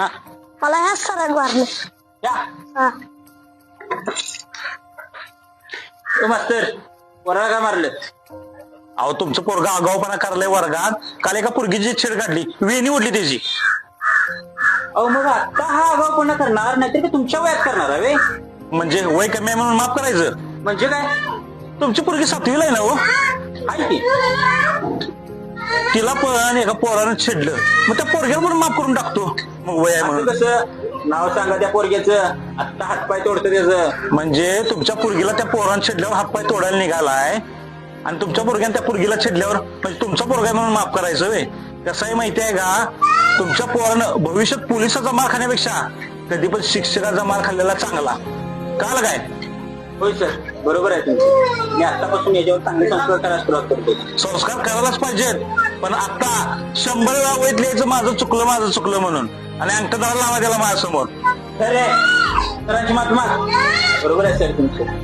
हा मला ह्या सरांनी मारलं. या हा मास्तर वरा का मारलं? अहो तुमचं पोरगा आगाऊपणा करलाय वर्गात. काल एका पोरगीची छेड काढली, वेणी ओढली त्याची. अहो मग आता हा आगाऊ पुन्हा करणार नाहीतर ते तुमच्या वयात करणार आहे. म्हणजे वय कमी आहे म्हणून माफ करायचं? म्हणजे काय? तुमची पोरगी 7वीला आहे ना हो? आहे की तिला पण एका पोरानं छेडलं, मग त्या पोरग्याला पण माफ करून टाकतो. मग वय आहे असं म्हणून. कसं? नाव सांगा त्या पोरग्याचं, आत्ता हातपाय तोडतं त्याचं. म्हणजे तुमच्या पोरगीला त्या पोरानं छेडल्यावर हातपाय तोडायला निघालाय आणि तुमच्या पोरग्याने त्या पोरगीला छेडल्यावर म्हणजे तुमचा पोरगा आहे म्हणून माफ करायचं व्हय? कसं आहे माहिती आहे का, तुमच्या पोरानं भविष्यात पोलिसाचा मार खाण्यापेक्षा कधी पण शिक्षकाचा मार खाल्लेला चांगला. कळलं काय? होय सर, बरोबर आहे तुमचं. मी आतापासून याच्यावर चांगले संस्कार करायला सुरुवात करतो. संस्कार करायलाच पाहिजेत, पण आता 100 वेळा वैत लिहायचं माझं चुकलं म्हणून आणि अंगठा लावा त्याला माझ्यासमोर. खरे सरांची माफी माग. बरोबर आहे सर तुमचं.